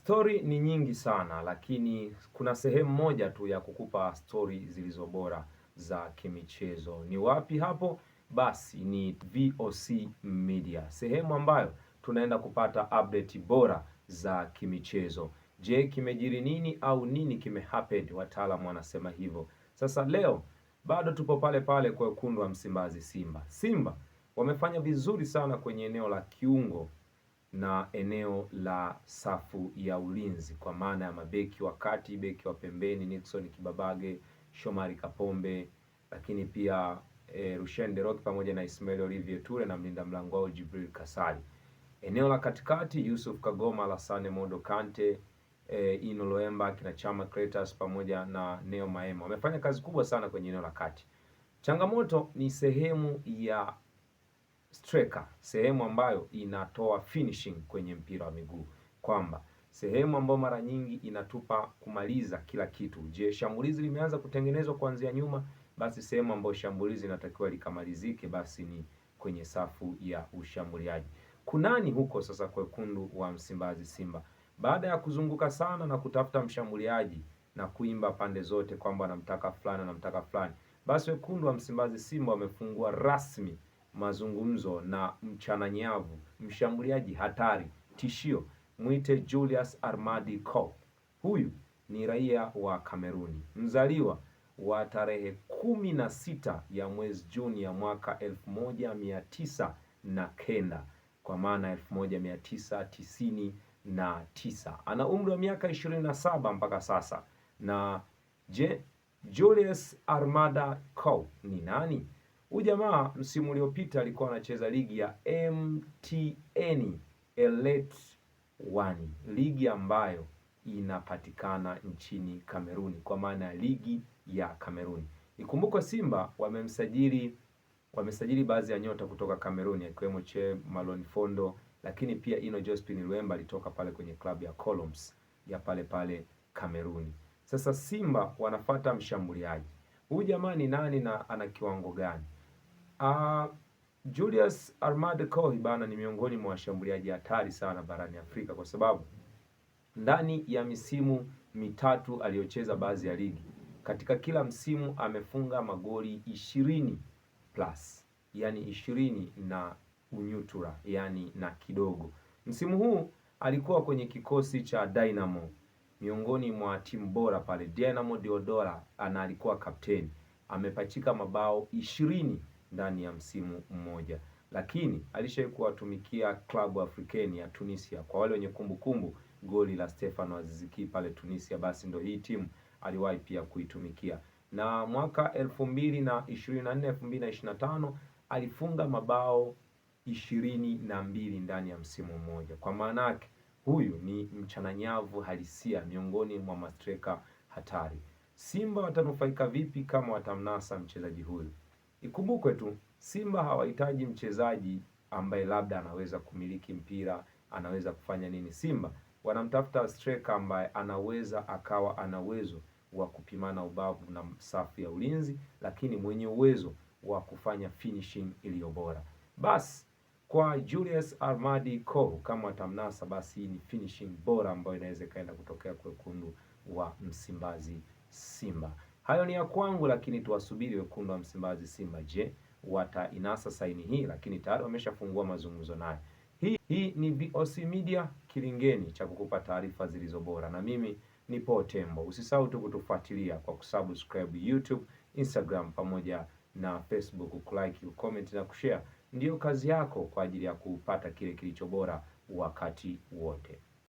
Story ni nyingi sana, lakini kuna sehemu moja tu ya kukupa story zilizo bora za kimichezo. Ni wapi hapo? Basi ni VOC Media, sehemu ambayo tunaenda kupata update bora za kimichezo. Je, kimejiri nini au nini kimehappen? Wataalamu wanasema hivyo. Sasa leo bado tupo pale pale kwa wekundu wa Msimbazi, Simba. Simba wamefanya vizuri sana kwenye eneo la kiungo na eneo la safu ya ulinzi, kwa maana ya mabeki wa kati, beki wa pembeni Nixon Kibabage, Shomari Kapombe, lakini pia Rushen De Reuck pamoja na Ismail Olivier Ture na mlinda mlango wao Jibril Kasali. Eneo la katikati Yusuf Kagoma, Alassane Mondo Kante, Ino Loemba, kina Chama Clatous pamoja na Neo Maema wamefanya kazi kubwa sana kwenye eneo la kati. Changamoto ni sehemu ya striker, sehemu ambayo inatoa finishing kwenye mpira wa miguu, kwamba sehemu ambayo mara nyingi inatupa kumaliza kila kitu. Je, shambulizi limeanza kutengenezwa kuanzia nyuma, basi sehemu ambayo shambulizi inatakiwa likamalizike basi ni kwenye safu ya ushambuliaji. Kunani huko sasa kwa wekundu wa Msimbazi Simba? Baada ya kuzunguka sana na kutafuta mshambuliaji na kuimba pande zote kwamba anamtaka fulani anamtaka fulani, basi wekundu wa Msimbazi Simba wamefungua rasmi mazungumzo na mchananyavu, mshambuliaji hatari, tishio, mwite Julius Armadi Coe. Huyu ni raia wa Kameruni, mzaliwa wa tarehe 16 ya mwezi Juni ya mwaka 1909, kwa maana 1999. Ana umri wa miaka 27 mpaka sasa. Na je, Julius Armada Coe ni nani? Huyu jamaa msimu uliopita alikuwa anacheza ligi ya MTN Elite 1, ligi ambayo inapatikana nchini Kameruni, kwa maana ya ligi ya Kameruni. Ikumbukwe Simba wamesajili baadhi ya nyota kutoka Kameruni akiwemo Che Malone Fondo, lakini pia Ino Jospin Luemba alitoka pale kwenye klabu ya Colomns ya pale pale Kameruni. Sasa Simba wanafata mshambuliaji. Huyu jamaa ni nani na ana kiwango gani? Julius Armada Coe bana ni miongoni mwa washambuliaji hatari sana barani Afrika, kwa sababu ndani ya misimu mitatu aliyocheza baadhi ya ligi, katika kila msimu amefunga magoli 20 plus, yani 20 na unyutura, yani na kidogo. Msimu huu alikuwa kwenye kikosi cha Dynamo, miongoni mwa timu bora pale Dynamo Diodora, ana alikuwa kapteni, amepachika mabao 20 ndani ya msimu mmoja, lakini alishawahi kuwatumikia klabu Afrikeni ya Tunisia. Kwa wale wenye kumbukumbu goli la Stefano Aziz Ki pale Tunisia, basi ndio hii timu aliwahi pia kuitumikia. Na mwaka 2024 2025 alifunga mabao 22 ndani ya msimu mmoja. Kwa maana yake huyu ni mchananyavu halisia miongoni mwa mastreka hatari. Simba watanufaika vipi kama watamnasa mchezaji huyu? Ikumbukwe tu Simba hawahitaji mchezaji ambaye labda anaweza kumiliki mpira, anaweza kufanya nini. Simba wanamtafuta striker ambaye anaweza akawa ana uwezo wa kupimana ubavu na safu ya ulinzi, lakini mwenye uwezo wa kufanya finishing iliyo bora. Basi kwa Julius Armadi Coe kama watamnasa, basi hii ni finishing bora ambayo inaweza kaenda kutokea kwa wekundu wa Msimbazi Simba. Hayo ni ya kwangu, lakini tuwasubiri wekundu wa Msimbazi Simba. Je, watainasa saini hii? Lakini tayari wameshafungua mazungumzo naye. Hii ni VOC Media, kilingeni cha kukupa taarifa zilizo bora, na mimi ni Paul Tembo. Usisahau tu kutufuatilia kwa kusubscribe YouTube, Instagram pamoja na Facebook, kulike, comment na kushare. Ndiyo kazi yako kwa ajili ya kupata kile kilicho bora wakati wote.